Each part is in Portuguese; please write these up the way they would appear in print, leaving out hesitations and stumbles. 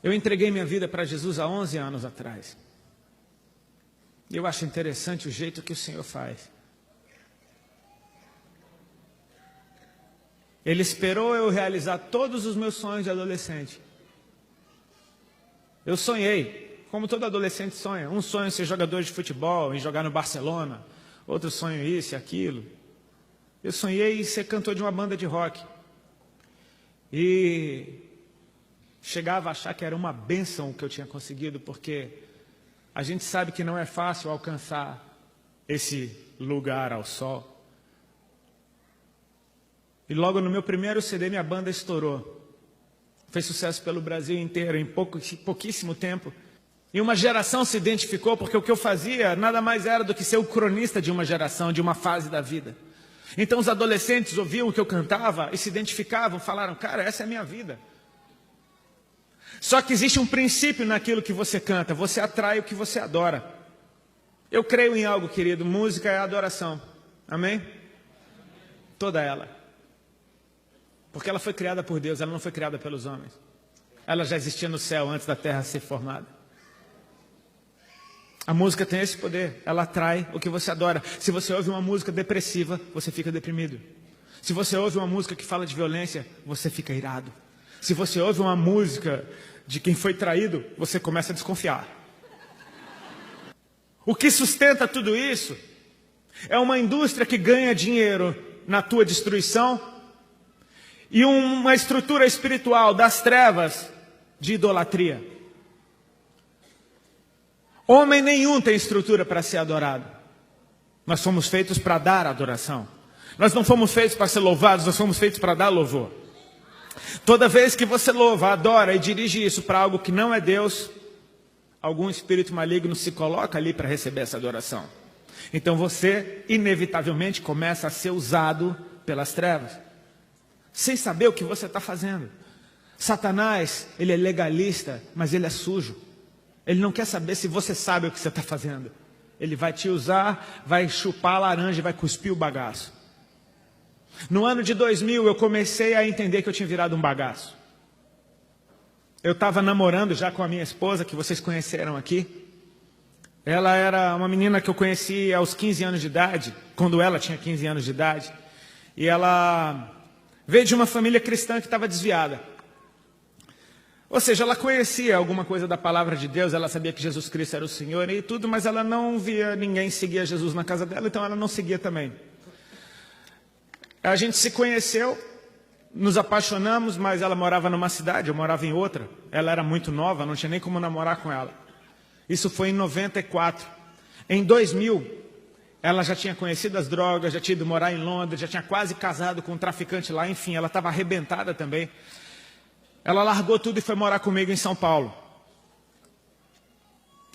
Eu entreguei minha vida para Jesus há 11 anos atrás. E eu acho interessante o jeito que o Senhor faz. Ele esperou eu realizar todos os meus sonhos de adolescente. Eu sonhei, como todo adolescente sonha. Um sonho é ser jogador de futebol e jogar no Barcelona. Outro sonho isso e aquilo. Eu sonhei em ser cantor de uma banda de rock. E chegava a achar que era uma bênção o que eu tinha conseguido, porque a gente sabe que não é fácil alcançar esse lugar ao sol. E logo no meu primeiro CD, minha banda estourou. Fez sucesso pelo Brasil inteiro em pouquíssimo tempo. E uma geração se identificou, porque o que eu fazia nada mais era do que ser o cronista de uma geração, de uma fase da vida. Então os adolescentes ouviam o que eu cantava e se identificavam, falaram, cara, essa é a minha vida. Só que existe um princípio naquilo que você canta, você atrai o que você adora. Eu creio em algo, querido, música é adoração, amém? Toda ela. Porque ela foi criada por Deus, ela não foi criada pelos homens. Ela já existia no céu antes da terra ser formada. A música tem esse poder, ela atrai o que você adora. Se você ouve uma música depressiva, você fica deprimido. Se você ouve uma música que fala de violência, você fica irado. Se você ouve uma música de quem foi traído, você começa a desconfiar. O que sustenta tudo isso é uma indústria que ganha dinheiro na tua destruição e uma estrutura espiritual das trevas de idolatria. Homem nenhum tem estrutura para ser adorado. Nós fomos feitos para dar adoração. Nós não fomos feitos para ser louvados, nós fomos feitos para dar louvor. Toda vez que você louva, adora e dirige isso para algo que não é Deus, algum espírito maligno se coloca ali para receber essa adoração. Então você, inevitavelmente, começa a ser usado pelas trevas, sem saber o que você está fazendo. Satanás, ele é legalista, mas ele é sujo. Ele não quer saber se você sabe o que você está fazendo. Ele vai te usar, vai chupar a laranja e vai cuspir o bagaço. No ano de 2000, eu comecei a entender que eu tinha virado um bagaço. Eu estava namorando já com a minha esposa, que vocês conheceram aqui. Ela era uma menina que eu conheci aos 15 anos de idade, quando ela tinha 15 anos de idade. E ela veio de uma família cristã que estava desviada. Ou seja, ela conhecia alguma coisa da palavra de Deus, ela sabia que Jesus Cristo era o Senhor e tudo, mas ela não via ninguém seguir Jesus na casa dela, então ela não seguia também. A gente se conheceu, nos apaixonamos, mas ela morava numa cidade, eu morava em outra. Ela era muito nova, não tinha nem como namorar com ela. Isso foi em 94. Em 2000, ela já tinha conhecido as drogas, já tinha ido morar em Londres, já tinha quase casado com um traficante lá, enfim, ela estava arrebentada também. Ela largou tudo e foi morar comigo em São Paulo.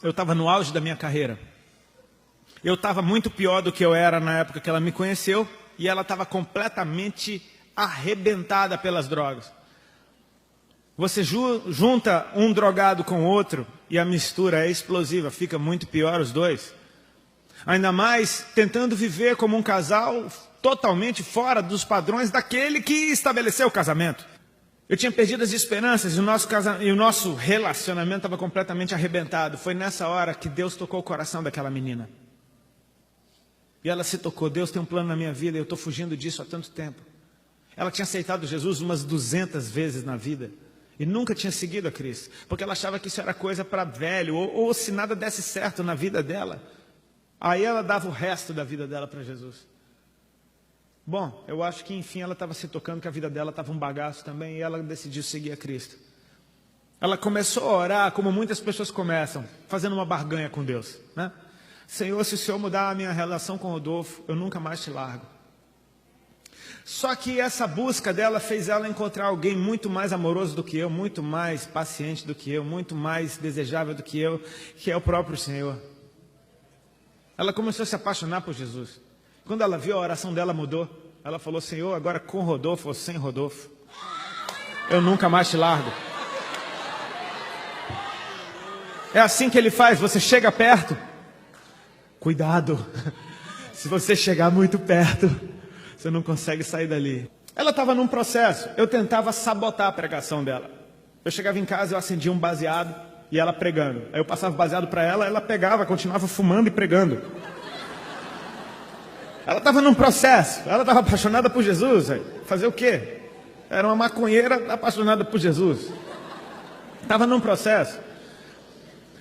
Eu estava no auge da minha carreira. Eu estava muito pior do que eu era na época que ela me conheceu. E ela estava completamente arrebentada pelas drogas. Você junta um drogado com outro e a mistura é explosiva, fica muito pior os dois. Ainda mais tentando viver como um casal totalmente fora dos padrões daquele que estabeleceu o casamento. Eu tinha perdido as esperanças e o nosso relacionamento estava completamente arrebentado. Foi nessa hora que Deus tocou o coração daquela menina. E ela se tocou, Deus tem um plano na minha vida, eu estou fugindo disso há tanto tempo. Ela tinha aceitado Jesus umas 200 vezes na vida. E nunca tinha seguido a Cristo. Porque ela achava que isso era coisa para velho. Ou se nada desse certo na vida dela, aí ela dava o resto da vida dela para Jesus. Bom, eu acho que enfim ela estava se tocando que a vida dela estava um bagaço também. E ela decidiu seguir a Cristo. Ela começou a orar como muitas pessoas começam, fazendo uma barganha com Deus, né? Senhor, se o Senhor mudar a minha relação com o Rodolfo, eu nunca mais te largo. Só que essa busca dela fez ela encontrar alguém muito mais amoroso do que eu, muito mais paciente do que eu, muito mais desejável do que eu, que é o próprio Senhor. Ela começou a se apaixonar por Jesus. Quando ela viu, a oração dela mudou. Ela falou, Senhor, agora com Rodolfo ou sem Rodolfo, eu nunca mais te largo. É assim que ele faz, você chega perto. Cuidado, se você chegar muito perto, você não consegue sair dali. Ela estava num processo, eu tentava sabotar a pregação dela. Eu chegava em casa, eu acendia um baseado e ela pregando. Aí eu passava o baseado para ela, ela pegava, continuava fumando e pregando. Ela estava num processo, ela estava apaixonada por Jesus. Fazer o quê? Era uma maconheira apaixonada por Jesus. Estava num processo.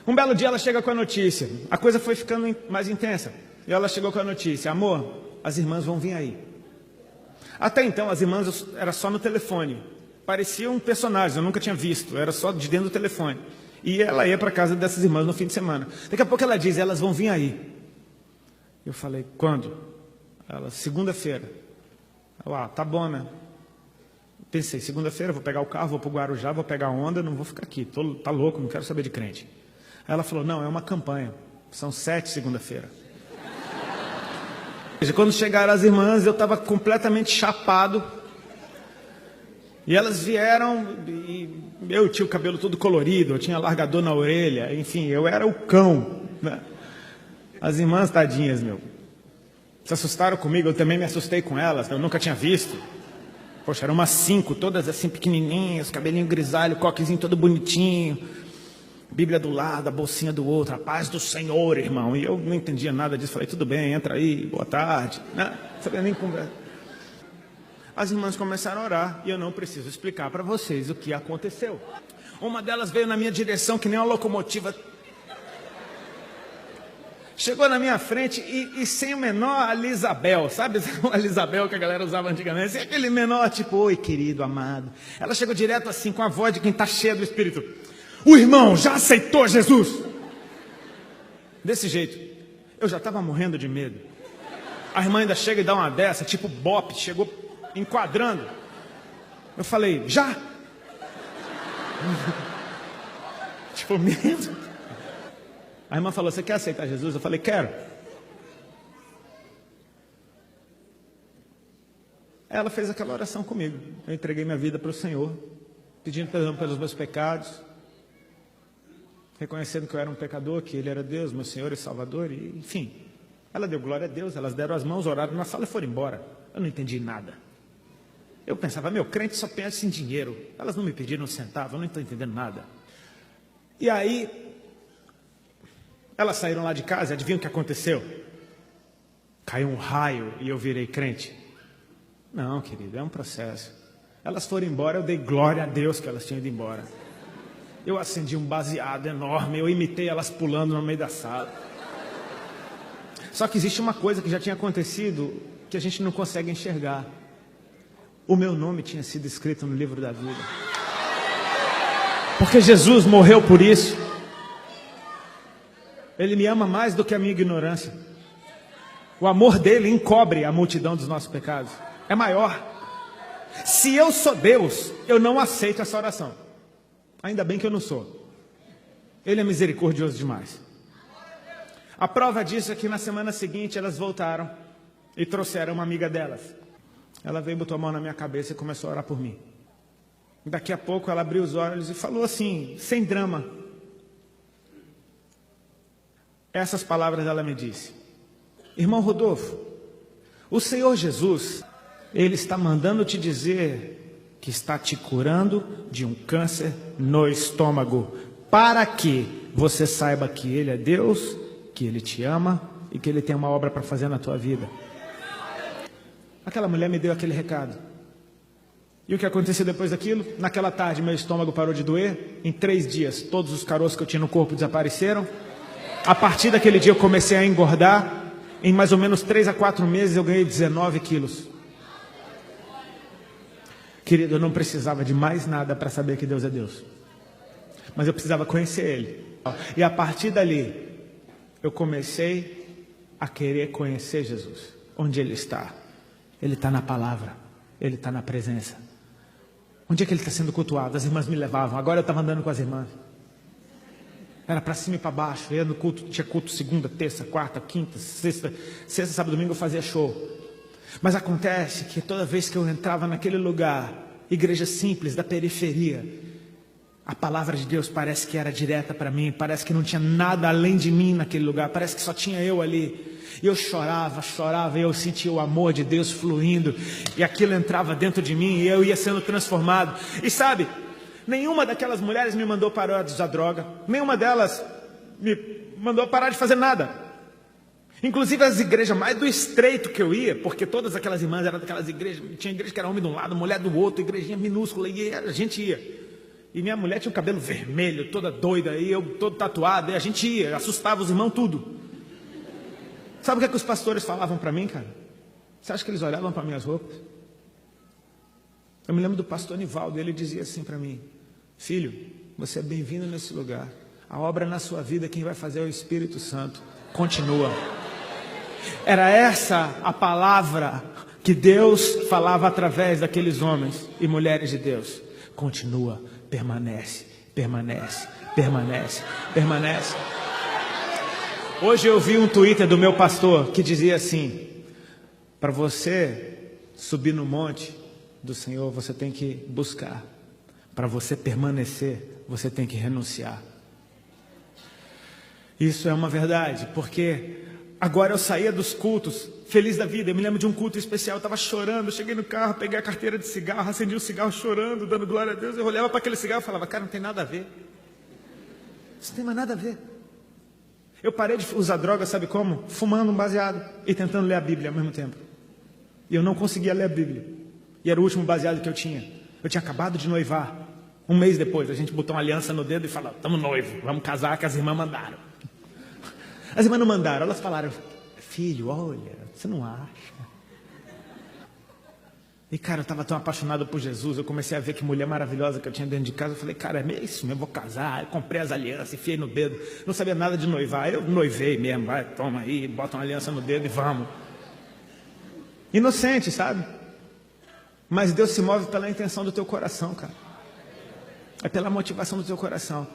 Um belo dia ela chega com a notícia. A coisa foi ficando mais intensa. E ela chegou com a notícia: amor, as irmãs vão vir aí. Até então as irmãs era só no telefone. Pareciam personagens, eu nunca tinha visto. Era só de dentro do telefone. E ela ia para casa dessas irmãs no fim de semana. Daqui a pouco ela diz: elas vão vir aí. Eu falei: quando? Ela: segunda-feira. Tá bom, né? Pensei: segunda-feira vou pegar o carro, vou para o Guarujá, vou pegar a onda, não vou ficar aqui. Tá louco, não quero saber de crente. Aí ela falou: não, é uma campanha. São 7 segunda-feira. Quando chegaram as irmãs, eu estava completamente chapado. E elas vieram, e eu tinha o cabelo todo colorido, eu tinha largador na orelha, enfim, eu era o cão, né? As irmãs, tadinhas, se assustaram comigo, eu também me assustei com elas, eu nunca tinha visto. Poxa, eram umas 5, todas assim pequenininhas, cabelinho grisalho, coquezinho todo bonitinho, Bíblia do lado, a bolsinha do outro, a paz do Senhor, irmão. E eu não entendia nada disso, falei: tudo bem, entra aí, boa tarde, né? Não sabia nem conversar. As irmãs começaram a orar, e eu não preciso explicar para vocês o que aconteceu. Uma delas veio na minha direção que nem uma locomotiva. Chegou na minha frente e sem o menor Alisabel, sabe? O Alisabel que a galera usava antigamente. Aquele menor tipo: oi, querido, amado. Ela chegou direto assim, com a voz de quem está cheia do Espírito: o irmão já aceitou Jesus. Desse jeito. Eu já estava morrendo de medo. A irmã ainda chega e dá uma dessa, tipo bope, chegou enquadrando. Eu falei: já? Tipo, medo. A irmã falou: você quer aceitar Jesus? Eu falei: quero. Ela fez aquela oração comigo. Eu entreguei minha vida para o Senhor, pedindo perdão pelos meus pecados, reconhecendo que eu era um pecador, que Ele era Deus, meu Senhor e Salvador, e enfim. Ela deu glória a Deus, elas deram as mãos, oraram na sala e foram embora. Eu não entendi nada. Eu pensava: meu, crente só pensa em dinheiro. Elas não me pediram um centavo, eu não estou entendendo nada. E aí, elas saíram lá de casa, adivinham o que aconteceu? Caiu um raio e eu virei crente. Não, querido, é um processo. Elas foram embora, eu dei glória a Deus que elas tinham ido embora. Eu acendi um baseado enorme, eu imitei elas pulando no meio da sala. Só que existe uma coisa que já tinha acontecido, que a gente não consegue enxergar. O meu nome tinha sido escrito no livro da vida. Porque Jesus morreu por isso. Ele me ama mais do que a minha ignorância. O amor dele encobre a multidão dos nossos pecados. É maior. Se eu sou Deus, eu não aceito essa oração. Ainda bem que eu não sou. Ele é misericordioso demais. A prova disso é que na semana seguinte elas voltaram e trouxeram uma amiga delas. Ela veio, botou a mão na minha cabeça e começou a orar por mim. Daqui a pouco ela abriu os olhos e falou assim, sem drama. Essas palavras ela me disse: irmão Rodolfo, o Senhor Jesus, Ele está mandando te dizer que está te curando de um câncer no estômago, para que você saiba que Ele é Deus, que Ele te ama e que Ele tem uma obra para fazer na tua vida. Aquela mulher me deu aquele recado. E o que aconteceu depois daquilo? Naquela tarde meu estômago parou de doer. Em 3 dias todos os caroços que eu tinha no corpo desapareceram. A partir daquele dia eu comecei a engordar. Em mais ou menos 3 a 4 meses eu ganhei 19 quilos. Querido, eu não precisava de mais nada para saber que Deus é Deus. Mas eu precisava conhecer Ele. E a partir dali, eu comecei a querer conhecer Jesus. Onde Ele está? Ele está na palavra. Ele está na presença. Onde é que Ele está sendo cultuado? As irmãs me levavam. Agora eu estava andando com as irmãs. Era para cima e para baixo. Eu ia no culto, tinha culto segunda, terça, quarta, quinta, sexta, sábado, domingo eu fazia show. Mas acontece que toda vez que eu entrava naquele lugar, igreja simples da periferia, a palavra de Deus parece que era direta para mim, parece que não tinha nada além de mim naquele lugar, parece que só tinha eu ali. E eu chorava, e eu sentia o amor de Deus fluindo, e aquilo entrava dentro de mim, e eu ia sendo transformado. E sabe, Nenhuma daquelas mulheres me mandou parar de usar droga. Nenhuma delas me mandou parar de fazer nada. Inclusive as igrejas mais do estreito que eu ia, porque todas aquelas irmãs eram daquelas igrejas, tinha igreja que era homem de um lado, mulher do outro, igrejinha minúscula, e a gente ia. E minha mulher tinha o cabelo vermelho, toda doida, e eu todo tatuado, e a gente ia, assustava os irmãos tudo. Sabe o que os pastores falavam para mim, cara? Você acha que eles olhavam para minhas roupas? Eu me lembro do pastor Nivaldo, ele dizia assim para mim: filho, você é bem-vindo nesse lugar. A obra na sua vida, quem vai fazer é o Espírito Santo. Continua. Era essa a palavra que Deus falava através daqueles homens e mulheres de Deus. Continua, permanece, permanece, permanece, permanece. Hoje eu vi um Twitter do meu pastor que dizia assim: para você subir no monte do Senhor, você tem que buscar. Para você permanecer, você tem que renunciar. Isso é uma verdade, porque agora eu saía dos cultos, feliz da vida. Eu me lembro de um culto especial, eu estava chorando, eu cheguei no carro, peguei a carteira de cigarro, acendi o cigarro chorando, dando glória a Deus. Eu olhava para aquele cigarro e falava: cara, não tem nada a ver. Isso não tem mais nada a ver. Eu parei de usar droga, sabe como? Fumando um baseado e tentando ler a Bíblia ao mesmo tempo. E eu não conseguia ler a Bíblia. E era o último baseado que eu tinha. Eu tinha acabado de noivar. Um mês depois, a gente botou uma aliança no dedo e falou: estamos noivos, vamos casar, que as irmãs mandaram. As irmãs não mandaram, elas falaram: filho, olha, você não acha? E cara, eu estava tão apaixonado por Jesus, eu comecei a ver que mulher maravilhosa que eu tinha dentro de casa. Eu falei: cara, é isso mesmo, eu vou casar. Eu comprei as alianças, enfiei no dedo, não sabia nada de noivar. Eu noivei mesmo, vai, toma aí, bota uma aliança no dedo e vamos. Inocente, sabe? Mas Deus se move pela intenção do teu coração, cara. É pela motivação do teu coração.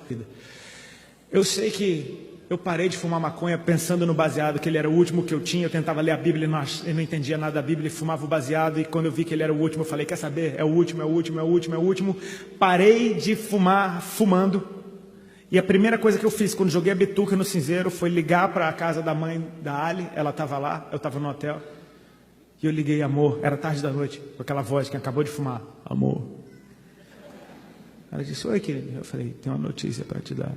Eu sei que eu parei de fumar maconha pensando no baseado, que ele era o último que eu tinha. Eu tentava ler a Bíblia e não entendia nada da Bíblia e fumava o baseado. E quando eu vi que ele era o último, eu falei: quer saber? É o último, é o último, é o último, é o último. Parei de fumar fumando. E a primeira coisa que eu fiz quando joguei a bituca no cinzeiro foi ligar para a casa da mãe da Ali. Ela estava lá, eu estava no hotel. E eu liguei: amor, era tarde da noite, com aquela voz que acabou de fumar: amor. Ela disse: oi, querido. Eu falei: tenho uma notícia para te dar.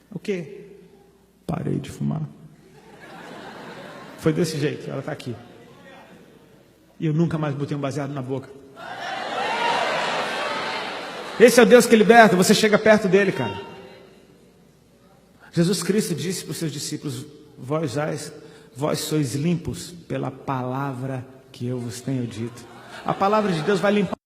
O quê? Parei de fumar. Foi desse jeito, ela está aqui. E eu nunca mais botei um baseado na boca. Esse é o Deus que liberta, você chega perto dele, cara. Jesus Cristo disse para os seus discípulos: vós sois limpos pela palavra que eu vos tenho dito. A palavra de Deus vai limpar.